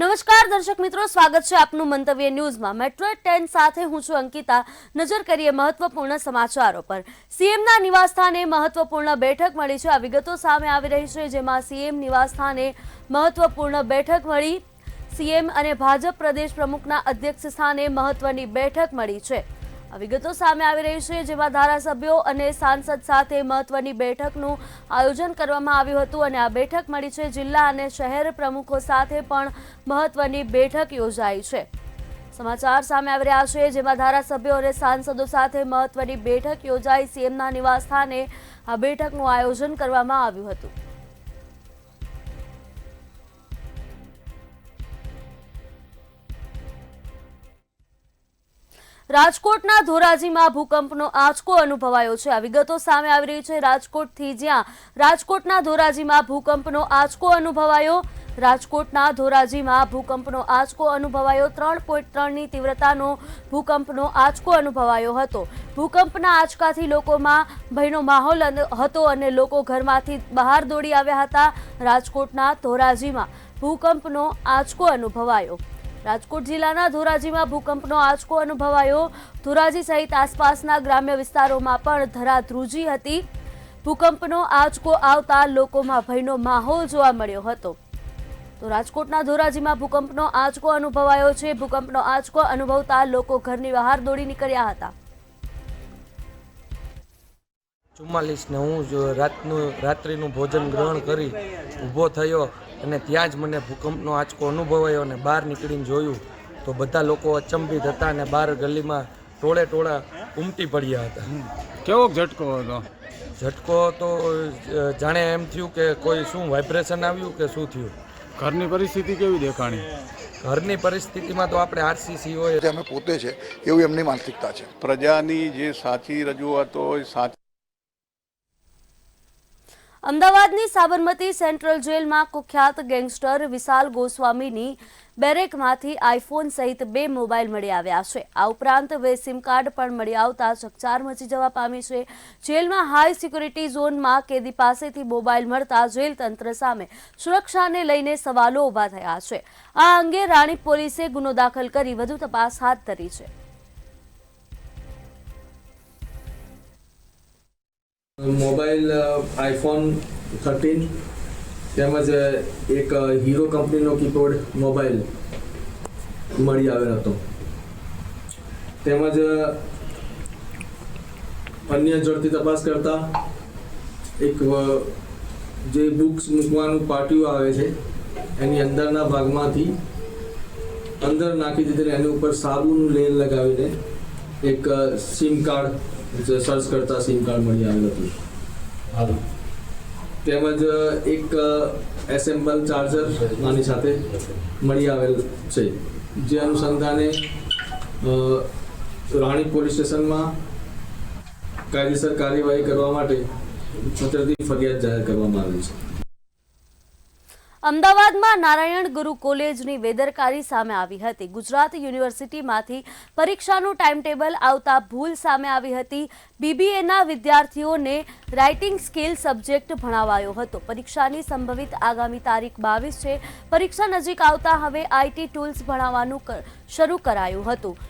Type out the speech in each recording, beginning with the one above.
નમસ્કાર દર્શક મિત્રો, સ્વાગત છે આપનું મંતવ્ય ન્યૂઝમાં। મેટ્રો 10 સાથે હું છું અંકિતા। નજર કરીએ મહત્વપૂર્ણ સમાચારો પર। સીએમના નિવાસસ્થાને મહત્વપૂર્ણ બેઠક મળી છે। આ વિગતો સામે આવી રહી છે, જેમાં સીએમ નિવાસસ્થાને મહત્વપૂર્ણ બેઠક મળી। સીએમ અને ભાજપ પ્રદેશ પ્રમુખના અધ્યક્ષ સ્થાને મહત્વની બેઠક મળી છે। આ વિગતો સામે આવી રહી છે, જેમાં ધારાસભ્યો અને સાંસદ સાથે મહત્વની બેઠકનું આયોજન કરવામાં આવ્યું હતું અને આ બેઠક મળી છે। જિલ્લા અને શહેર પ્રમુખો સાથે પણ મહત્વની બેઠક યોજાઈ છે। સમાચાર સામે આવી રહ્યા છે, જેમાં ધારાસભ્યો અને સાંસદો સાથે મહત્વની બેઠક યોજાઈ। સીએમના નિવાસસ્થાને આ બેઠકનું આયોજન કરવામાં આવ્યું હતું। રાજકોટના ધોરાજીમાં ભૂકંપનો આંચકો અનુભવાયો છે। આ વિગતો સામે આવી રહી છે રાજકોટથી, જ્યાં રાજકોટના ધોરાજીમાં ભૂકંપનો આંચકો અનુભવાયો। રાજકોટના ધોરાજીમાં ભૂકંપનો આંચકો અનુભવાયો। 3.3ની તીવ્રતાનો ભૂકંપનો આંચકો અનુભવાયો હતો। ભૂકંપના આંચકાથી લોકોમાં ભયનો માહોલ હતો અને લોકો ઘરમાંથી બહાર દોડી આવ્યા હતા। રાજકોટના ધોરાજીમાં ભૂકંપનો આંચકો અનુભવાયો। રાજકોટ જિલ્લાના ધોરાજીમાં ભૂકંપનો આંચકો અનુભવાયો। ધોરાજી સહિત આસપાસના ગ્રામ્ય વિસ્તારોમાં પણ ધરાધ્રુજી હતી। ભૂકંપનો આંચકો આવતા લોકોમાં ભયનો માહોલ જોવા મળ્યો હતો। તો રાજકોટના ધોરાજીમાં ભૂકંપનો આંચકો અનુભવાયો છે। ભૂકંપનો આંચકો અનુભવતા લોકો ઘરની બહાર દોડી નીકળ્યા હતા। 44 ને હું રાત્રિનું ભોજન ગ્રહણ કરી ઊભો થયો અને ત્યાં જ મને ભૂકંપનો આંચકો અનુભવાયો અને બહાર નીકળીને જોયું તો બધા લોકો અચંબિત હતા અને બહાર ગલીમાં ટોળા ઉમટી પડ્યા હતા। કેવો ઝટકો હતો? ઝટકો તો જાણે એમ થયું કે કોઈ શું વાઇબ્રેશન આવ્યું કે શું થયું। ઘરની પરિસ્થિતિ કેવી દેખાણી? ઘરની પરિસ્થિતિમાં તો આપણે આરસીસી હોય અમે પોતે છે એવું એમની માનસિકતા છે। પ્રજાની જે સાચી રજૂઆતો હોય સાચી અમદાવાદની સાબરમતી સેન્ટ્રલ જેલમાં કુખ્યાત ગેંગસ્ટર વિશાલ ગોસ્વામીની બેરેકમાંથી આઈફોન સહિત 2 મોબાઈલ મળી આવ્યા છે। આ ઉપરાંત 2 સિમ કાર્ડ પણ મળી આવતા ચકચાર મચી જવા પામી છે। જેલમાં હાઈ સિક્યુરિટી ઝોનમાં કેદી પાસેથી મોબાઈલ મળતા જેલ તંત્ર સામે સુરક્ષાને લઈને સવાલો ઊભા થયા છે। આ અંગે રાણીપ પોલીસે ગુનો દાખલ કરી વધુ તપાસ હાથ ધરી છે। મોબાઈલ આઈફોન 13 તેમજ એક હીરો કંપનીનો કીપેડ મોબાઈલ મળી આવેલ હતો। તેમજ અન્ય ઝડપી તપાસ કરતા એક જે બુક્સ મૂકવાનું પાટિયું આવે છે એની અંદરના ભાગમાંથી અંદર નાખી દીધેલી એની ઉપર સાબુનું લેર લગાવીને એક સિમ કાર્ડ સર્ચ કરતા સિમ કાર્ડ મળી આવેલ હતું। તેમજ એક એસેમ્બલ ચાર્જર આની સાથે મળી આવેલ છે, જે અનુસંધાને રાણી પોલીસ સ્ટેશનમાં કાયદેસર કાર્યવાહી કરવા માટે પત્રથી ફરિયાદ જાહેર કરવામાં આવી છે। અમદાવાદમાં નારાયણ ગુરુ કોલેજની બેદરકારી સામે આવી હતી। ગુજરાત યુનિવર્સિટીમાંથી પરીક્ષાનું ટાઈમટેબલ આવતા ભૂલ સામે આવી હતી। બીબીએના વિદ્યાર્થીઓને રાઇટિંગ સ્કિલ સબ્જેક્ટ ભણાવાયો હતો। પરીક્ષાની સંભવિત આગામી તારીખ 22 છે। પરીક્ષા નજીક આવતા હવે આઈટી ટૂલ્સ ભણાવવાનું શરૂ કરાયું હતું।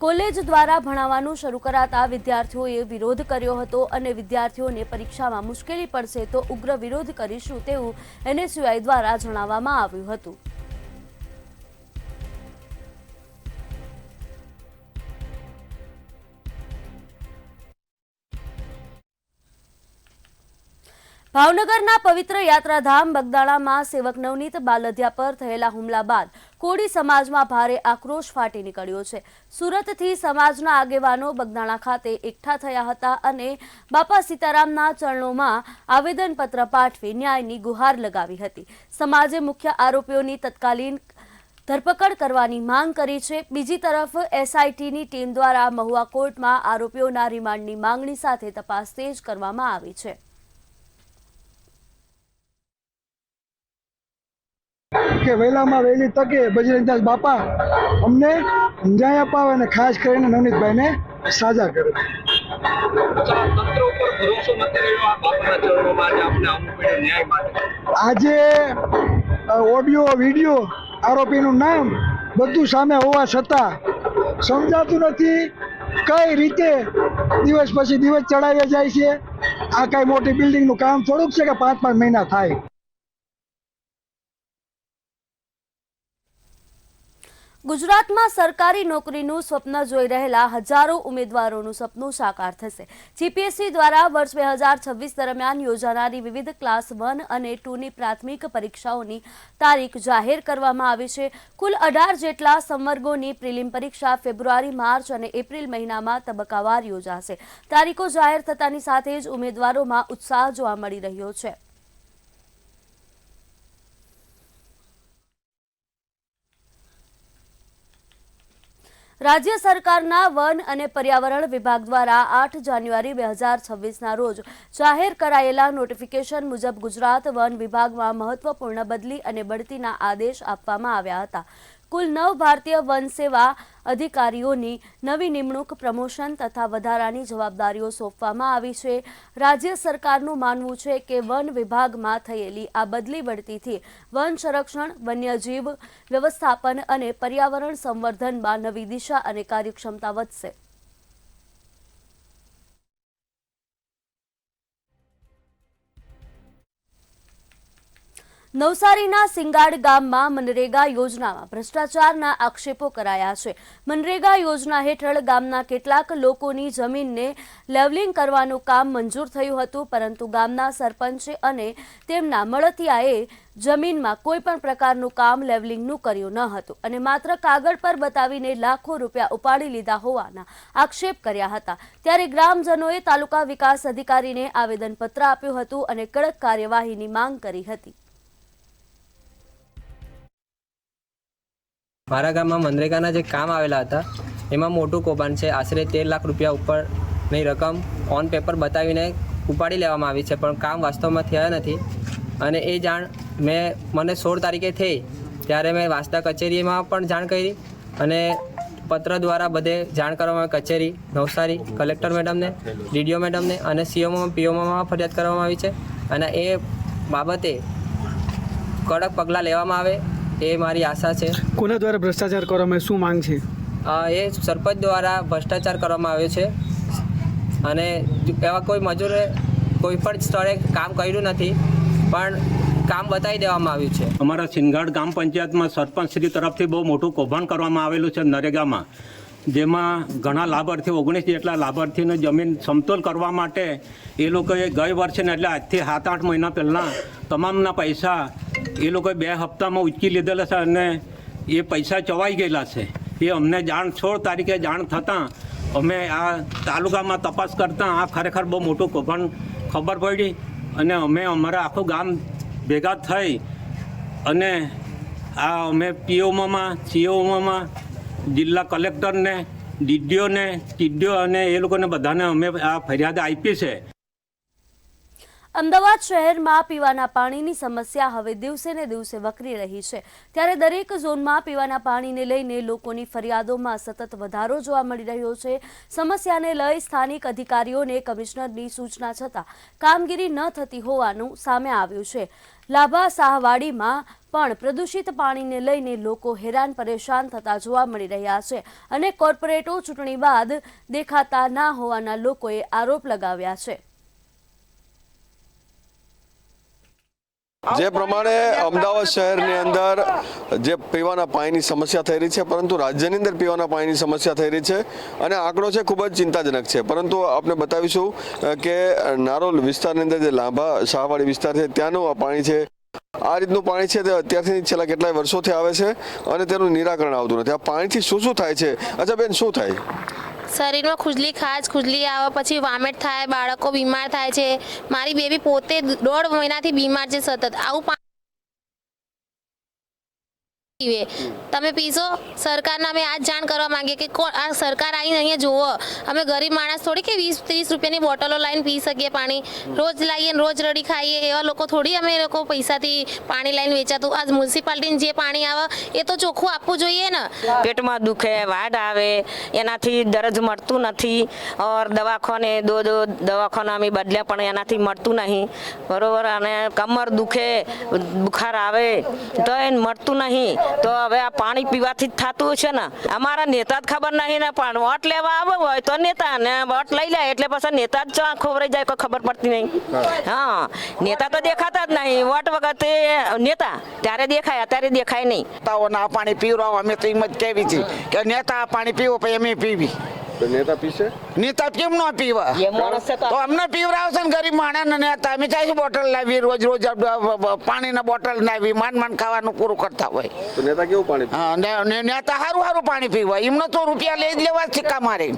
કોલેજ દ્વારા ભણાવવાનું શરૂ કરાતા વિદ્યાર્થીઓએ વિરોધ કર્યો હતો અને વિદ્યાર્થીઓને પરીક્ષામાં મુશ્કેલી પડશે તો ઉગ્ર વિરોધ કરીશું તેવું એનએસયુઆઈ દ્વારા જણાવવામાં આવ્યું હતું। ભાવનગરના પવિત્ર યાત્રાધામ બગદાણામાં સેવક નવનીત બાલદિયા પર થયેલા હુમલા બાદ કોળી સમાજમાં ભારે આક્રોશ ફાટી નીકળ્યો છે। સુરતથી સમાજના આગેવાનો બગદાણા ખાતે એકઠા થયા હતા અને બાપા સીતારામના ચરણોમાં આવેદનપત્ર પાઠવી ન્યાયની ગુહાર લગાવી હતી। સમાજે મુખ્ય આરોપીઓની તત્કાલીન ધરપકડ કરવાની માંગ કરી છે। બીજી તરફ એસઆઈટીની ટીમ દ્વારા મહુવા કોર્ટમાં આરોપીઓના રિમાન્ડની માંગણી સાથે તપાસ તેજ કરવામાં આવી છે। કે વહેલામાં વહેલી તકે બજરંગદાસ બાપા અમને ન્યાય અપાવે અને ખાસ કરીને નવનીતભાઈને સાજા કરે। આજે ઓડિયો વિડીયો આરોપીનું નામ બધું સામે હોવા છતાં સમજાતું નથી કઈ રીતે દિવસ પછી દિવસ ચડાવ્યા જાય છે. આ કઈ મોટી બિલ્ડિંગનું કામ થોડુંક છે કે 5-5 મહિના થાય. ગુજરાતમાં સરકારી નોકરીનું સ્વપ્ન જોઈ રહેલા હજારો ઉમેદવારોનું સપનું સાકાર થશે. જીપીએસસી દ્વારા વર્ષ 2026 દરમિયાન યોજાનારી વિવિધ ક્લાસ 1 અને 2ની પ્રાથમિક પરીક્ષાઓની તારીખ જાહેર કરવામાં આવી છે. કુલ 18 જેટલા સંવર્ગોની પ્રિલિમ પરીક્ષા ફેબ્રુઆરી, માર્ચ અને એપ્રિલ મહિનામાં તબક્કાવાર યોજાશે. તારીખો જાહેર થતાની સાથે જ ઉમેદવારોમાં ઉત્સાહ જોવા મળી રહ્યો છે. રાજ્ય સરકારના વન અને પર્યાવરણ વિભાગ દ્વારા 8 જાન્યુઆરી 2026ના રોજ જાહેર કરાયેલા નોટિફિકેશન મુજબ ગુજરાત વન વિભાગમાં મહત્વપૂર્ણ બદલી અને બઢતીના આદેશ આપવામાં આવ્યા હતા. કુલ 9 ભારતીય વન સેવા અધિકારીઓની નવી નિમણૂક, પ્રમોશન તથા વધારાની જવાબદારીઓ સોંપવામાં આવી છે. રાજ્ય સરકારનું માનવું છે કે વન વિભાગમાં થયેલી આ બદલી બઢતીથી વન સંરક્ષણ, વન્યજીવ વ્યવસ્થાપન અને પર્યાવરણ સંવર્ધનમાં નવી દિશા અને કાર્યક્ષમતા વધશે. નવસારીના સિંગાડ ગામમાં મનરેગા યોજનામાં ભ્રષ્ટાચારના આક્ષેપો કરાયા છે. મનરેગા યોજના હેઠળ ગામના કેટલાક લોકોની જમીનને લેવલિંગ કરવાનું કામ મંજૂર થયું હતું, પરંતુ ગામના સરપંચ અને તેમના મળતિયાએ જમીનમાં કોઈ પણ પ્રકારનું કામ લેવલિંગનું કર્યું ન હતું અને માત્ર કાગળ પર બતાવીને લાખો રૂપિયા ઉપાડી લીધા હોવાના આક્ષેપ કર્યા હતા. ત્યારે ગ્રામજનોએ તાલુકા વિકાસ અધિકારીને આવેદનપત્ર આપ્યું હતું અને કડક કાર્યવાહીની માંગ કરી હતી. મારા ગામમાં મનરેગાના જે કામ આવેલા હતા એમાં મોટું કૌભાંડ છે. આશરે 13 લાખ રૂપિયા ઉપરની રકમ ઓન પેપર બતાવીને ઉપાડી લેવામાં આવી છે, પણ કામ વાસ્તવમાં થયા નથી. અને એ જાણ મને 16 તારીખે થઈ ત્યારે મેં વાંસદા કચેરીમાં પણ જાણ કરી અને પત્ર દ્વારા બધે જાણ કરવામાં આવી. કચેરી નવસારી, કલેક્ટર મેડમને, ડીડીઓ મેડમને અને સીઓમાં, પીઓમાં ફરિયાદ કરવામાં આવી છે અને એ બાબતે કડક પગલાં લેવામાં આવે એ મારી આશા છે. કોના દ્વારા ભ્રષ્ટાચાર કરવામાં શું માંગ છે? એ સરપંચ દ્વારા ભ્રષ્ટાચાર કરવામાં આવ્યો છે અને એવા કોઈ મજૂરે કોઈ પણ સ્થળે કામ કર્યું નથી, પણ કામ બતાવી દેવામાં આવ્યું છે. અમારા સિંગાડ ગ્રામ પંચાયતમાં સરપંચશ્રી તરફથી બહુ મોટું કૌભાંડ કરવામાં આવેલું છે નરેગામાં, જેમાં ઘણા લાભાર્થીઓ 19 જેટલા લાભાર્થીઓની જમીન સમતોલ કરવા માટે એ લોકોએ ગઈ વર્ષે એટલે આજથી 7-8 મહિના પહેલાં તમામના પૈસા એ લોકોએ 2 હપ્તામાં ઉચકી લીધેલા છે અને એ પૈસા ચવાઈ ગયેલા છે. એ અમને જાણ 16 તારીખે જાણ થતાં અમે આ તાલુકામાં તપાસ કરતાં આ ખરેખર બહુ મોટું કૌભાંડ ખબર પડી અને અમે અમારા આખું ગામ ભેગા થઈ અને આ અમે પીઓમાં, સીઓમાં, જિલ્લા કલેક્ટરને, ડીડીઓને, ટીડીઓ અને એ લોકોને બધાને અમે આ ફરિયાદ આપી છે. અમદાવાદ શહેરમાં પીવાના પાણીની સમસ્યા હવે દિવસે ને દિવસે વકરી રહી છે. ત્યારે દરેક ઝોનમાં પીવાના પાણીને લઈને લોકોની ફરિયાદોમાં સતત વધારો જોવા મળી રહ્યો છે. સમસ્યાને લઈ સ્થાનિક અધિકારીઓને કમિશનરની સૂચના છતાં કામગીરી ન થતી હોવાનું સામે આવ્યું છે. લાભા સાહવાડીમાં પણ પ્રદૂષિત પાણીને લઈને લોકો હેરાન પરેશાન થતા જોવા મળી રહ્યા છે અને કોર્પોરેટો ચૂંટણી બાદ દેખાતા ના હોવાના લોકોએ આરોપ લગાવ્યા છે. જે પ્રમાણે અમદાવાદ શહેરની અંદર જે પીવાના પાણીની સમસ્યા થઈ રહી છે, પરંતુ રાજ્યની અંદર પીવાના પાણીની સમસ્યા થઈ રહી છે અને આંકડો છે ખૂબ જ ચિંતાજનક છે. પરંતુ આપણે બતાવીશું કે નારોલ વિસ્તારની અંદર જે લાંબા શાહવાડી વિસ્તાર છે ત્યાંનું આ પાણી છે. આ રીતનું પાણી છે તે અત્યારથી છેલ્લા કેટલાય વર્ષોથી આવે છે અને તેનું નિરાકરણ આવતું નથી. આ પાણીથી શું થાય છે? અચ્છા બેન, શું થાય? શરીરમાં ખુજલી આવે, પછી વામેટ થાય, બાળકો બીમાર થાય છે. મારી બેબી પોતે 1.5 મહિનાથી બીમાર છે સતત. આવું તમે પીશો? સરકારને અમે આ જ જાણ કરવા માંગીએ કે આ સરકાર આવીને અહીંયા જોવો. અમે ગરીબ માણસ થોડી કે 20-30 રૂપિયાની બોટલો લાવીને પી શકીએ પાણી. રોજ લાવીએ ને રોજ રડી ખાઈએ એવા લોકો થોડી અમે લોકો પૈસાથી પાણી લાવીને વેચાતું. આ મ્યુનિસિપાલિટીને જે પાણી આવે એ તો ચોખ્ખું આપવું જોઈએ ને. પેટમાં દુખે, વાડ આવે, એનાથી દર્દ મળતું નથી. ઓર દવાખાને દવાખાના અમે બદલ્યા પણ એનાથી મળતું નહીં, બરોબર. અને કમર દુખે, બુખાર આવે તો એને મળતું નહીં. તો હવે આ પાણી પીવાથી જ થતું છે ને. અમારા નેતા જ ખબર નહીં ને, પણ વોટ લેવા આવે હોય તો નેતા ને વોટ લઈ લે એટલે પછી નેતા જ ખોવરાઈ જાય, કોઈ ખબર પડતી નહીં. હા, નેતા તો દેખાતા જ નહીં. વોટ વગર તે નેતા ત્યારે દેખાય, અત્યારે દેખાય નહીં. આ પાણી પીવડાવો અમે તો એમ જ કેવી છે કે નેતા આ પાણી પીવો પછી અમે પીવી. નેતા પીશે? નેતા કેમ ન પીવા? તો અમને પીવડાવશે ને ગરીબ માણસ ને. અમે ચાહીશું બોટલ લાવી, રોજ રોજ પાણીના બોટલ લાવી, માંડ ખાવાનું પૂરું કરતા હોય. તો નેતા કેવું પાણી? હા, નેતા સારું પાણી પીવા. એમને તો રૂપિયા લઈ જ લેવા સિક્કા મારી,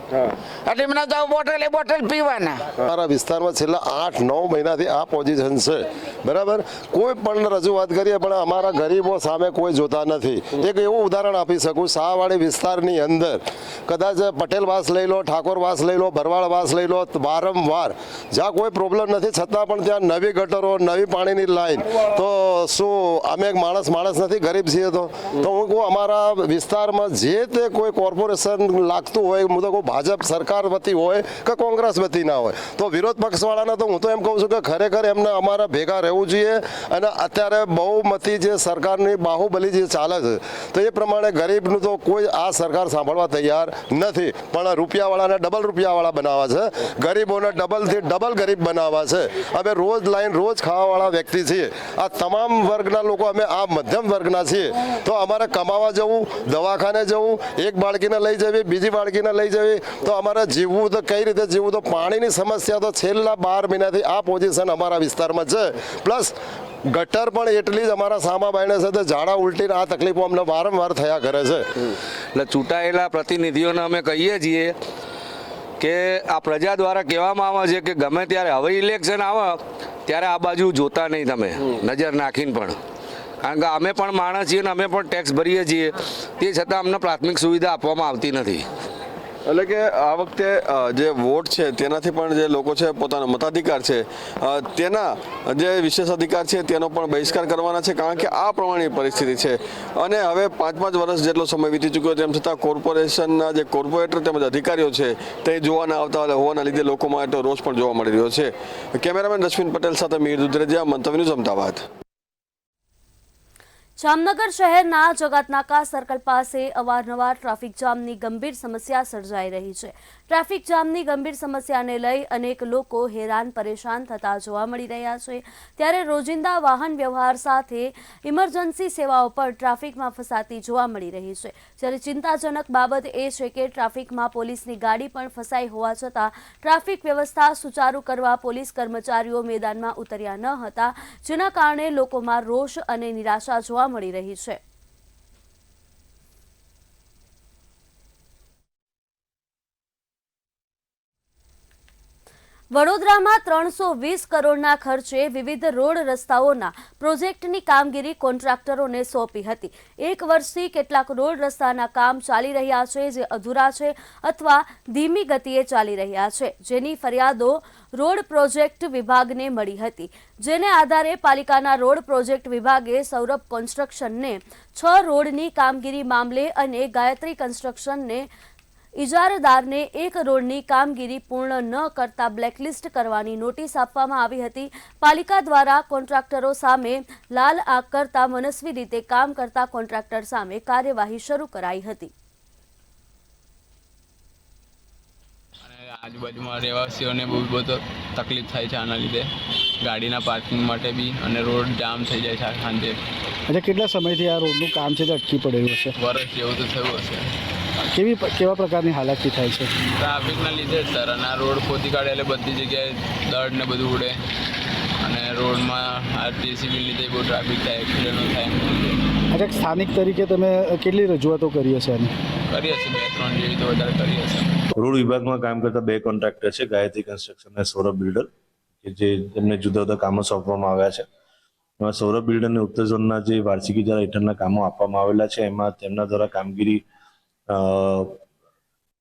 એટલે એમને તો બોટલ પીવાના. અમારા વિસ્તારમાં છેલ્લા 8-9 મહિનાથી આ પોઝિશન છે, બરાબર. કોઈ પણ રજૂઆત કરીએ પણ અમારા ગરીબો સામે કોઈ જોતા નથી. એક એવું ઉદાહરણ આપી શકું, શાહવાડી વિસ્તારની અંદર કદાચ પટેલવાસ લઈ લો, ઠાકોરવાસ લઈ લો, ભરવાડવાસ લઈ લો, વારંવાર જ્યાં કોઈ પ્રોબ્લેમ નથી છતાં પણ ત્યાં નવી ગટરો, નવી પાણીની લાઈન. તો શું અમે એક માણસ નથી, ગરીબ છીએ? તો હું કહું અમારા વિસ્તારમાં જે તે કોઈ કોર્પોરેશન લાગતું હોય, હું તો કહું ભાજપ સરકાર વતી હોય કે કોંગ્રેસ વતી ના હોય, તો વિરોધ પક્ષવાળાને તો હું તો એમ કહું છું કે ખરેખર એમને અમારા ભેગા રહેવું જોઈએ. અને અત્યારે બહુમતી જે સરકારની બાહુબલી જે ચાલે છે, તો એ પ્રમાણે ગરીબનું તો કોઈ આ સરકાર સાંભળવા તૈયાર નથી. પણ રૂપિયાવાળાને ડબલ રૂપિયાવાળા બનાવવા છે, ગરીબોને ડબલથી ડબલ ગરીબ બનાવવા છે. હવે રોજ લાઈન રોજ ખાવાવાળા વ્યક્તિ છીએ. આ તમામ વર્ગના લોકો, અમે આ મધ્યમ વર્ગના છીએ. તો અમારે કમાવા જવું, દવાખાને જવું, એક બાળકીને લઈ જવી, બીજી બાળકીને લઈ જવી, તો અમારે જીવવું તો કઈ રીતે જીવવું? તો પાણીની સમસ્યા તો છેલ્લા 12 મહિનાથી આ પોઝિશન અમારા વિસ્તારમાં છે. પ્લસ ગટર પણ એટલી જ અમારા સામા બાયણે છે, ઝાડા ઉલટીને આ તકલીફો અમને વારંવાર થયા કરે છે. એટલે ચૂંટાયેલા પ્રતિનિધિઓને અમે કહીએ છીએ કે આ પ્રજા દ્વારા કહેવામાં આવે છે કે ગમે ત્યારે હવે ઇલેક્શન આવે ત્યારે આ બાજુ જોતા નહીં તમે, નજર નાખીને પણ. કારણ કે અમે પણ માણસ છીએ ને અમે પણ ટેક્સ ભરીએ છીએ, તે છતાં અમને પ્રાથમિક સુવિધા આપવામાં આવતી નથી. એટલે કે આ વખતે જે વોટ છે તેનાથી પણ જે લોકો છે પોતાનો મતાધિકાર છે તેના જે વિશેષ અધિકાર છે તેનો પણ બહિષ્કાર કરવાના છે. કારણ કે આ પ્રમાણેની પરિસ્થિતિ છે અને હવે 5 વર્ષ જેટલો સમય વીતી ચૂક્યો, તેમ છતાં કોર્પોરેશનના જે કોર્પોરેટર તેમજ અધિકારીઓ છે તે જોવાના આવતા હોવાના લીધે લોકોમાં એટલો રોષ પણ જોવા મળી રહ્યો છે. કેમેરામેન રશ્મિન પટેલ સાથે મીર દુધરેજા, મંતવ્ય ન્યૂઝ, અમદાવાદ. જામનગર શહેરના જગતનાકા સર્કલ પાસે અવારનવાર ટ્રાફિક જામની ગંભીર સમસ્યા સર્જાઈ રહી છે. ટ્રાફિક જામની ગંભીર સમસ્યાને લઈ અનેક લોકો હેરાન પરેશાન થતા જોવા મળી રહ્યા છે. ત્યારે રોજિંદા વાહન વ્યવહાર સાથે ઇમરજન્સી સેવાઓ પર ટ્રાફિકમાં ફસાતી જોવા મળી રહી છે. જ્યારે ચિંતાજનક બાબત એ છે કે ટ્રાફિકમાં પોલીસની ગાડી પણ ફસાઈ હોવા છતાં ટ્રાફિક વ્યવસ્થા સુચારુ કરવા પોલીસ કર્મચારીઓ મેદાનમાં ઉતર્યા ન હતા, જેના કારણે લોકોમાં રોષ અને નિરાશા જોવા મળી રહી છે. વડોદરામાં 320 કરોડના ખર્ચે વિવિધ રોડ રસ્તાઓના પ્રોજેક્ટની કામગીરી કોન્ટ્રાક્ટરોને સોંપી હતી. 1 વર્ષથી કેટલાક રોડ રસ્તાના કામ ચાલી રહ્યા છે જે અધૂરા છે અથવા ધીમી ગતિએ ચાલી રહ્યા છે, જેની ફરિયાદો રોડ પ્રોજેક્ટ વિભાગને મળી હતી. જેને આધારે પાલિકાના રોડ પ્રોજેક્ટ વિભાગે સૌરભ કન્સ્ટ્રક્શનને 6 રોડની કામગીરી મામલે અને ગાયત્રી કન્સ્ટ્રક્શનને ઇજારદારને 1 રોડની કામગીરી પૂર્ણ ન કરતા બ્લેકલિસ્ટ કરવાની નોટિસ આપવામાં આવી હતી. પાલિકા દ્વારા કોન્ટ્રાક્ટરો સામે લાલ આંખ કરતા મનસ્વી રીતે કામ કરતા કોન્ટ્રાક્ટર સામે કાર્યવાહી શરૂ કરાઈ હતી. આજુબાજુમાં રહેવાસીઓને બહુ બધો તકલીફ થાય છે આના લીધે, ગાડીના પાર્કિંગ માટે બી, અને રોડ જામ થઈ જાય છે સાંજે. એટલે કેટલા સમયથી આ રોડનું કામ છે તે અટકી પડેલું હશે? વર્ષ જેવું તો થયું હશે. કેવા પ્રકારની હાલાકી થાય છે? ટ્રાફિકના લીધે જ સર, અને આ રોડ ખોદી કાઢે એટલે બધી જગ્યાએ દળ ને બધું ઉડે, અને રોડમાં આ જેસીબી લીધે બહુ ટ્રાફિક થાય, એક્સિડન્ટો થાય. અચ્છા, સ્થાનિક તરીકે તમે કેટલી રજૂઆતો કરી હશે એની? કરીએ છીએ 2-3 જેવી તો વધારે કરીએ છીએ. રોડ વિભાગમાં કામ કરતા 2 કોન્ટ્રાક્ટર છે, ગાયત્રી કન્સ્ટ્રક્શન અને સૌરભ બિલ્ડર, કે જે તેમને જુદા જુદા કામો સોંપવામાં આવ્યા છે. એમાં સૌરભ બિલ્ડરને ઉત્તર ઝોનના જે વાર્ષિક ઇજારા હેઠળના કામો આપવામાં આવેલા છે, એમાં તેમના દ્વારા કામગીરી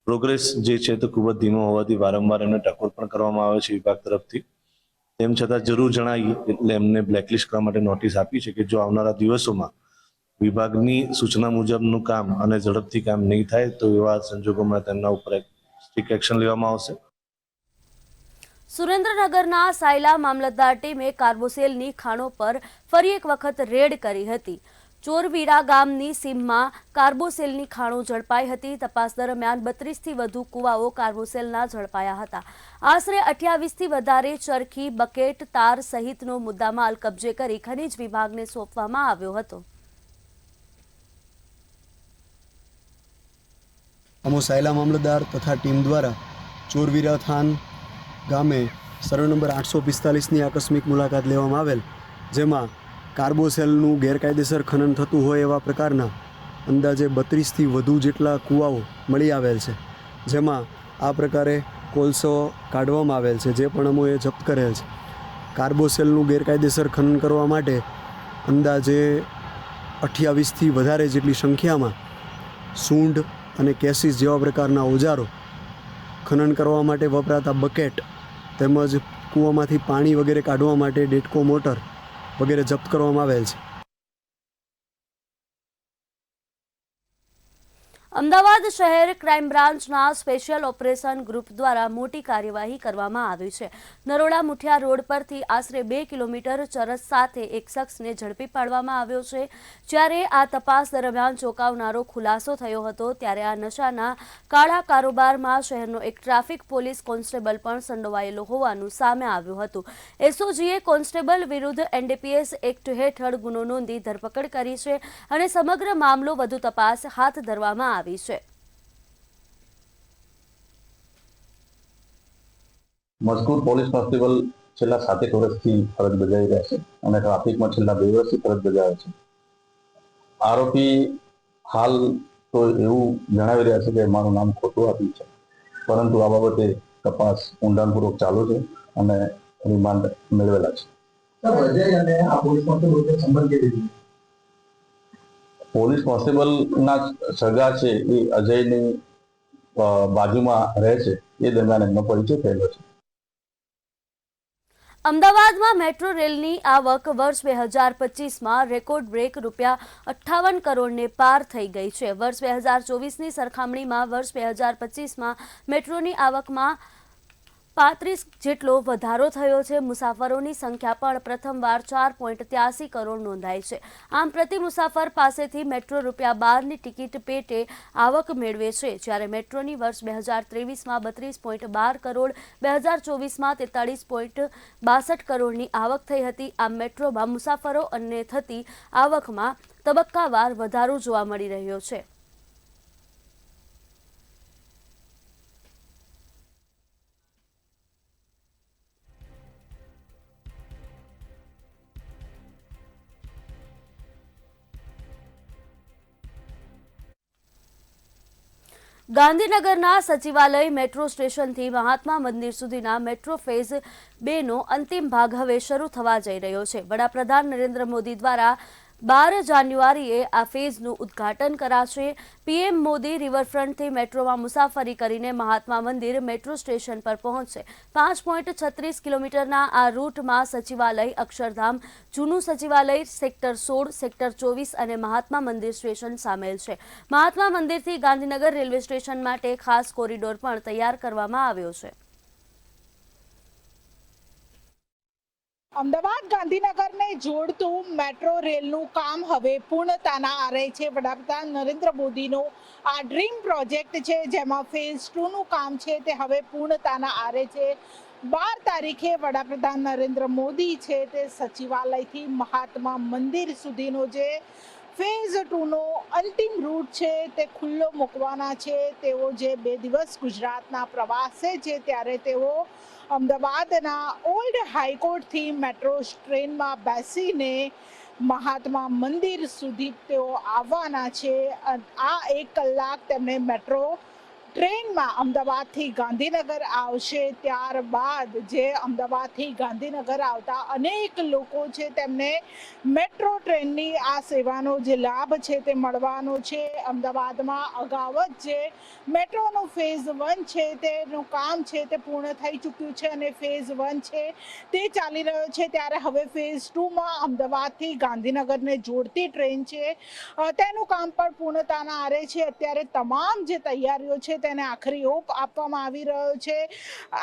પ્રોગ્રેસ જે છે તે ખૂબ જ ધીમો હોવાથી વારંવાર એમને ટકોર પણ કરવામાં આવે છે વિભાગ તરફથી. તેમ છતાં જરૂર જણાવી એટલે એમને બ્લેકલિસ્ટ કરવા માટે નોટિસ આપી છે કે જો આવનારા દિવસોમાં વિભાગની સૂચના મુજબનું કામ અને ઝડપથી કામ નહીં થાય તો એવા સંજોગોમાં તેમના ઉપર સ્ટ્રિક્ટ એક્શન લેવામાં આવશે. સુરેન્દ્રનગરના સાયલા મામલતદાર ટીમે કાર્બોસેલની ખાણો પર ફરી એક વખત રેડ કરી હતી. ચોરવીરા ગામની સીમમાં કાર્બોસેલની ખાણો ઝડપાઈ હતી. તપાસ દરમિયાન 32થી વધુ કુવાઓ કાર્બોસેલના ઝડપાયા હતા. આશરે 28થી વધારે ચરખી, બકેટ, તાર સહિતનો મુદ્દામાલ કબજે કરી ખનીજ વિભાગને સોંપવામાં આવ્યો હતો. અમો સાયલા મામલતદાર તથા ટીમ દ્વારા ચોરવીરા થાન ગામે સર્વે નંબર 845ની આકસ્મિક મુલાકાત લેવામાં આવેલ, જેમાં કાર્બોસેલનું ગેરકાયદેસર ખનન થતું હોય એવા પ્રકારના અંદાજે 32થી વધુ જેટલા કૂવાઓ મળી આવેલ છે, જેમાં આ પ્રકારે કોલસો કાઢવામાં આવેલ છે, જે પણ અમોએ જપ્ત કરેલ છે. કાર્બોસેલનું ગેરકાયદેસર ખનન કરવા માટે અંદાજે 28થી વધારે જેટલી સંખ્યામાં સૂંઢ અને કેસીસ જેવા પ્રકારના ઓજારો, ખનન કરવા માટે વપરાતા બકેટ તેમજ કૂવામાંથી પાણી વગેરે કાઢવા માટે ડેટકો મોટર વગેરે જપ્ત કરવામાં આવેલ છે. અમદાવાદ શહેર ક્રાઇમ બ્રાન્ચના સ્પેશિયલ ઓપરેશન ગ્રુપ દ્વારા મોટી કાર્યવાહી કરવામાં આવી છે. નરોડા મુઠિયા રોડ પરથી આશરે 2 કિલોમીટર ચરસ સાથે એક શખ્સને ઝડપી પાડવામાં આવ્યો છે. જ્યારે આ તપાસ દરમિયાન ચોંકાવનારો ખુલાસો થયો હતો, ત્યારે આ નશાના કાળા કારોબારમાં શહેરનો એક ટ્રાફિક પોલીસ કોન્સ્ટેબલ પણ સંડોવાયેલો હોવાનું સામે આવ્યું હતું. એસઓજીએ કોન્સ્ટેબલ વિરુદ્ધ એનડીપીએસ એક્ટ હેઠળ ગુનો નોંધી ધરપકડ કરી છે અને સમગ્ર મામલો વધુ તપાસ હાથ ધરવામાં આવી છે. મજકૂર પોલીસ કોન્સ્ટેબલ છેલ્લા 7 વર્ષથી ફરજ બજાવી રહ્યા છે અને ટ્રાફિકમાં છેલ્લા 2 વર્ષથી ફરજ બજાવે છે. આરોપી હાલ તો એવું જણાવી રહ્યા છે કે મારું નામ ખોટું આપ્યું છે, પરંતુ આ બાબતે તપાસ ઊંડાણપૂર્વક ચાલુ છે અને રિમાન્ડ મેળવેલા છે. પોલીસ કોન્સ્ટેબલના સગા છે એ અજયની બાજુમાં રહે છે, એ દરમિયાન એમનો પરિચય થયેલો છે. અમદાવાદમાં મેટ્રો રેલની આવક વર્ષ 2025માં રેકોર્ડ બ્રેક ₹58 કરોડને પાર થઈ ગઈ છે. વર્ષ 2024ની સરખામણીમાં વર્ષ 2025માં મેટ્રોની આવકમાં 35 જેટલો વધારો થયો છે. મુસાફરોની સંખ્યા પણ પ્રથમવાર 4.83 કરોડ નોંધાઈ છે. આમ પ્રતિ મુસાફર પાસેથી મેટ્રો ₹12ની ટિકિટ પેટે આવક મેળવે છે, જ્યારે મેટ્રોની વર્ષ 2023માં 32.12 કરોડ, 2024માં 43.62 કરોડની આવક થઈ હતી. આમ મેટ્રોમાં મુસાફરો અને થતી આવકમાં તબક્કાવાર વધારો જોવા મળી રહ્યો છે. ગાંધીનગરના સચિવાલય મેટ્રો સ્ટેશનથી મહાત્મા મંદિર સુધીના મેટ્રો ફેઝ 2નો અંતિમ ભાગ હવે શરૂ થવા જઈ રહ્યો છે. વડાપ્રધાન નરેન્દ્ર મોદી દ્વારા 12 જાન્યુઆરીએ આ ફેઝનું ઉદ્ઘાટન કરાશે. પીએમ મોદી રિવરફ્રન્ટથી મેટ્રોમાં મુસાફરી કરીને મહાત્મા મંદિર મેટ્રો સ્ટેશન પર પહોંચશે. 5.36 કિલોમીટરના આ રૂટમાં સચિવાલય, અક્ષરધામ, જૂનું સચિવાલય, સેક્ટર 16, સેક્ટર 24 અને મહાત્મા મંદિર સ્ટેશન સામેલ છે. મહાત્મા મંદિરથી ગાંધીનગર રેલવે સ્ટેશન માટે ખાસ કોરિડોર પણ તૈયાર કરવામાં આવ્યો છે. અમદાવાદ ગાંધીનગરને જોડતું મેટ્રો રેલનું કામ હવે પૂર્ણતાના આરે છે. વડાપ્રધાન નરેન્દ્ર મોદીનો આ ડ્રીમ પ્રોજેક્ટ છે, જેમાં ફેઝ 2નું કામ છે તે હવે પૂર્ણતાના આરે છે. 12 તારીખે વડાપ્રધાન નરેન્દ્ર મોદી છે તે સચિવાલયથી મહાત્મા મંદિર સુધીનો જે ફેઝ 2નો અંતિમ રૂટ છે તે ખુલ્લો મૂકવાના છે. તેઓ જે 2 દિવસ ગુજરાતના પ્રવાસે છે, ત્યારે તેઓ અમદાવાદના ઓલ્ડ હાઈકોર્ટથી મેટ્રો ટ્રેનમાં બેસીને મહાત્મા મંદિર સુધી તેઓ આવવાના છે. આ 1 કલાક તેમને મેટ્રો ટ્રેનમાં અમદાવાદથી ગાંધીનગર આવશે. ત્યારબાદ જે અમદાવાદથી ગાંધીનગર આવતા અનેક લોકો છે તેમને મેટ્રો ટ્રેનની આ સેવાનો જે લાભ છે તે મળવાનો છે. અમદાવાદમાં અગાઉ જ જે મેટ્રોનું ફેઝ 1 છે તેનું કામ છે તે પૂર્ણ થઈ ચૂક્યું છે અને ફેઝ 1 છે તે ચાલી રહ્યો છે. ત્યારે હવે ફેઝ 2માં અમદાવાદથી ગાંધીનગરને જોડતી ટ્રેન છે તેનું કામ પણ પૂર્ણતાના આરે છે. અત્યારે તમામ જે તૈયારીઓ છે તેને આખરી ઓપ આપવામાં આવી રહ્યો છે.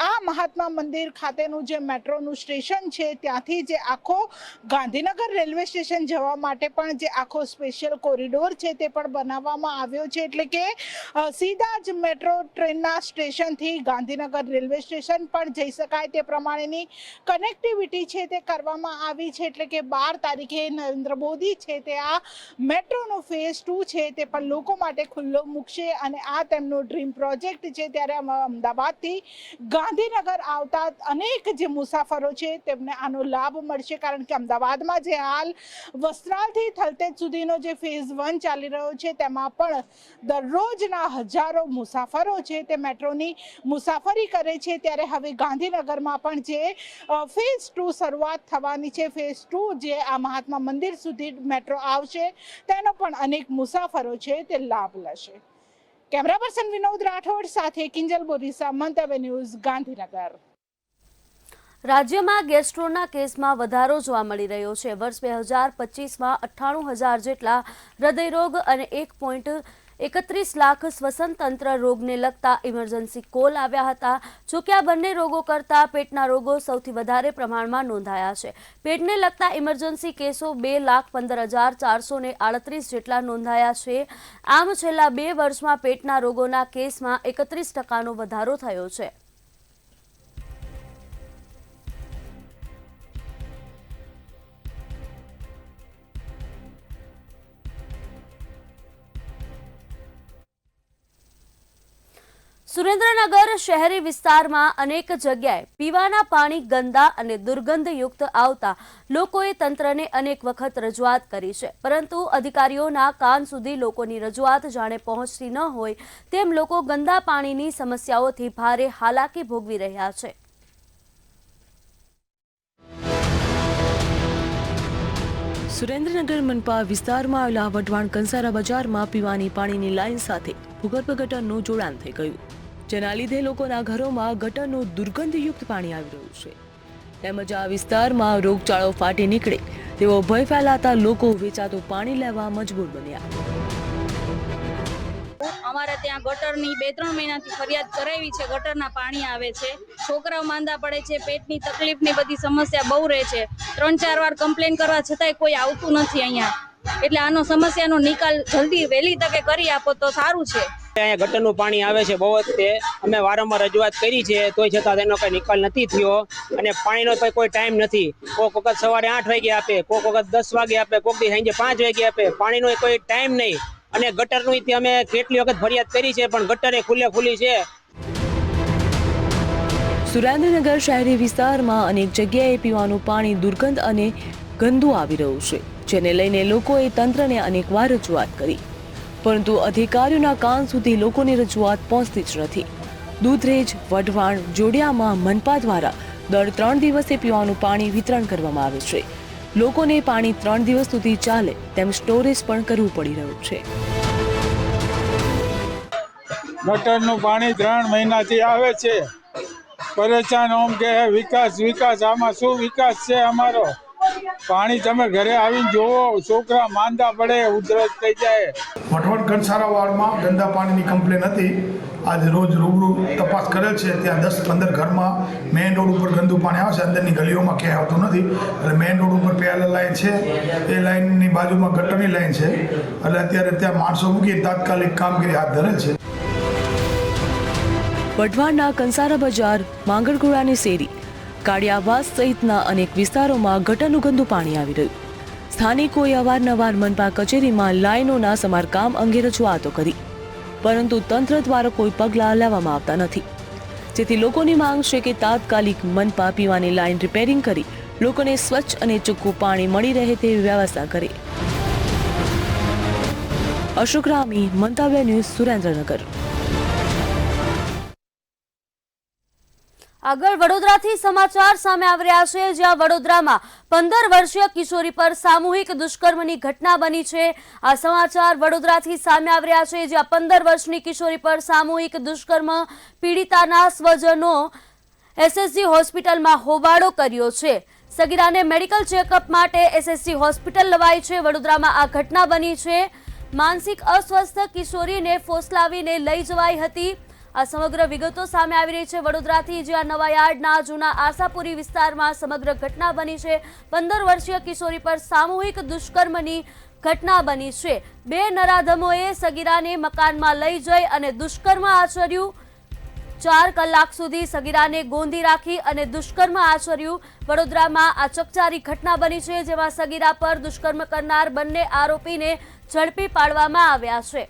આ મહાત્મા મંદિર ખાતેનું જે મેટ્રોનું સ્ટેશન છે ત્યાંથી જે આખો ગાંધીનગર રેલવે સ્ટેશન જવા માટે પણ જે આખો સ્પેશિયલ કોરિડોર છે તે પણ બનાવવામાં આવ્યો છે. એટલે કે સીધા જ મેટ્રો ટ્રેનના સ્ટેશનથી ગાંધીનગર રેલવે સ્ટેશન પણ જઈ શકાય તે પ્રમાણેની કનેક્ટિવિટી છે તે કરવામાં આવી છે. એટલે કે 12 તારીખે નરેન્દ્ર મોદી છે તે આ મેટ્રોનો ફેઝ 2 છે તે પણ લોકો માટે ખુલ્લો મૂકશે અને આ તેમનો ડ્રીમ પ્રોજેક્ટ છે. ત્યારે અમદાવાદથી ગાંધીનગર આવતા અનેક જે મુસાફરો છે તેમને આનો લાભ મળશે, કારણ કે અમદાવાદમાં જે હાલ વસ્ત્રાલથી થલતેજ સુધીનો જે ફેઝ 1 ચાલી રહ્યો છે તેમાં પણ દરરોજના હજારો મુસાફરો છે તે મેટ્રોની મુસાફરી કરે છે. ત્યારે હવે ગાંધીનગરમાં પણ જે ફેઝ 2 શરૂઆત થવાની છે, ફેઝ 2 જે આ મહાત્મા મંદિર સુધી મેટ્રો આવશે તેનો પણ અનેક મુસાફરો છે તે લાભ લેશે. કેમેરા પર્સન વિનોદ રાઠોડ સાથે કિંજલ બોરીસા, મંતવ્ય ન્યૂઝ, ગાંધીનગર. રાજ્યમાં ગેસ્ટ્રોના કેસમાં વધારો જોવા મળી રહ્યો છે. વર્ષ 2025માં 98,000 જેટલા હૃદયરોગ અને 1.31 લાખ શ્વસન તંત્ર રોગને લગતા ઇમરજન્સી કોલ આવ્યા હતા. જોકે આ બંને રોગો કરતાં પેટના રોગો સૌથી વધારે પ્રમાણમાં નોંધાયા છે. પેટને લગતા ઇમરજન્સી કેસો 2,15,438 જેટલા નોંધાયા છે. આમ છેલ્લા 2 વર્ષમાં પેટના રોગોના કેસમાં 31% વધારો થયો છે. સુરેન્દ્રનગર શહેરી વિસ્તારમાં અનેક જગ્યાએ પીવાના પાણી ગંદા અને દુર્ગંધયુક્ત આવતા લોકોએ તંત્રને અનેક વખત રજૂઆત કરી છે, પરંતુ અધિકારીઓના કાન સુધી લોકોની રજૂઆત જાણે પહોંચતી ન હોય તેમ લોકો ગંદા પાણીની સમસ્યાઓથી ભારે હાલાકી ભોગવી રહ્યા છે. સુરેન્દ્રનગર મનપા વિસ્તારમાં આવેલા વઢવાણ કંસારા બજારમાં પીવાની પાણીની લાઇન સાથે ભૂગર્ભ ગટરનું જોડાણ થઈ ગયું, જેના લીધે લોકોના ઘરોમાં ગટરનું દુર્ગંધયુક્ત પાણી આવી રહ્યું છે. તેમજ આ વિસ્તારમાં રોગચાળો ફાટી નીકળે તેવો ભય ફેલાતા લોકો વેચાતું પાણી લેવા મજબૂર બન્યા. અમારે ત્યાં ગટરની 2-3 મહિનાથી ફરિયાદ કરાવી છે. ગટરના પાણી આવે છે, છોકરાઓ માંદા પડે છે, પેટની તકલીફની બધી સમસ્યા બહુ રહે છે. 3-4 વાર કમ્પ્લેન કરવા છતાંય કોઈ આવતું નથી અહીંયા. એટલે આનો સમસ્યાનો નિકાલ જલ્દી વહેલી તકે કરી આપો તો સારું છે. અહીંયા ગટરનું પાણી આવે છે બહુ જ, અમે વારંવાર રજૂઆત કરી છે તોય છતાં તેનો કઈ નિકાલ નથી થયો. અને પાણીનો કોઈ ટાઈમ નથી. કોઈક વખત સવારે 8 વાગે આપે, કોઈક વખત 10 વાગે આપે, કોઈક દી સાંજે 5 વાગે આપે. પાણીનો કોઈ ટાઈમ નહીં. અને ગટરનું અમે કેટલી વખત ફરિયાદ કરી છે પણ ગટરે ખુલ્લી છે. સુરેન્દ્રનગર શહેરી વિસ્તારમાં અનેક જગ્યાએ પીવાનું પાણી દુર્ગંધ અને ગંદુ આવી રહ્યું છે, જેને લઈને લોકોએ તંત્રને અનેકવાર રજૂઆત કરી, પરંતુ અધિકારીઓના કાન સુધી લોકોની રજૂઆત પહોંચતી જ નથી. દૂધરેજ, વઢવાણ, જોડિયામાં મનપા દ્વારા દર 3 દિવસે પીવાનું પાણી વિતરણ કરવામાં આવે છે. લોકોને પાણી 3 દિવસ સુધી ચાલે તેમ સ્ટોરેજ પણ કરવું પડી રહ્યું છે. ગટરનું પાણી 3 મહિનાથી આવે છે. પરેશાન ઓમ કે વિકાસ, આમાં શું વિકાસ છે અમારો? પાણી તમે ઘરે આવીને જોવો, છોકરા માંદા પડે, ઉધરસ થઈ જાય. વઢવાણ કંસારા વાડમાં ગંદા પાણીની કમ્પ્લેન હતી. આજે રોજ રૂબરૂ તપાસ કરેલ છે. ત્યાં 10-15 ઘરમાં મેઇન રોડ ઉપર ગંદુ પાણી આવે છે, અંદરની ગલીઓમાં ક્યાંય આવતું નથી. એટલે મેઇન રોડ ઉપર પેલા લાઈન છે, એ લાઈનની બાજુમાં ગટરની લાઈન છે. એટલે અત્યારે ત્યાં માણસો મૂકી તાત્કાલિક કામગીરી હાથ ધરેલ છે. વઢવાણના કંસારા બજાર, માંગણગોળાની શેરી, કાળિયાવાસ સહિતના અનેક વિસ્તારોમાં ગટરનું ગંદુ પાણી આવી રહ્યું. સ્થાનિકોએ અવારનવાર મનપા કચેરીમાં લાઈનોના સમારકામ અંગે રજૂઆતો કરી, પરંતુ તંત્ર દ્વારા કોઈ પગલાં લેવામાં આવતા નથી. જેથી લોકોની માંગ છે કે તાત્કાલિક મનપા પીવાની લાઈન રિપેરિંગ કરી લોકોને સ્વચ્છ અને ચોખ્ખું પાણી મળી રહે તેવી વ્યવસ્થા કરે. અશોક રામી, મંતવ્ય ન્યૂઝ, સુરેન્દ્રનગર. આગળ વડોદરાથી સમાચાર સામે આવી રહ્યા છે, જ્યાં વડોદરામાં 15 વર્ષીય કિશોરી પર સામૂહિક દુષ્કર્મની ઘટના બની છે. આ સમાચાર વડોદરાથી સામે આવી રહ્યા છે, જ્યાં 15 વર્ષની કિશોરી પર સામૂહિક દુષ્કર્મ પીડિતાના સ્વજનો એસએસજી હોસ્પિટલમાં હોબાળો કર્યો છે. સગીરાને મેડિકલ ચેકઅપ માટે એસએસજી હોસ્પિટલ લવાઈ છે. વડોદરામાં આ ઘટના બની છે. માનસિક અસ્વસ્થ કિશોરીને ફોસલાવીને લઈ જવાઈ હતી. આ સમગ્ર વિગતો સામે આવી રહી છે વડોદરાથી, જ્યાં નવાયાર્ડના જૂના આશાપુરી વિસ્તારમાં સમગ્ર ઘટના બની છે। 15 વર્ષીય કિશોરી પર સામૂહિક દુષ્કર્મની ઘટના બની છે। 2 નરાધમોએ સગીરાને મકાનમાં લઈ જઈ અને દુષ્કર્મ આચર્યું। 4 કલાક સુધી સગીરાને ગોંધી રાખી અને દુષ્કર્મ આચર્યું। વડોદરામાં આ ચકચારી ઘટના બની છે, જેમાં સગીરા પર દુષ્કર્મ કરનાર બંને આરોપીને ઝડપી પાડવામાં આવ્યા છે।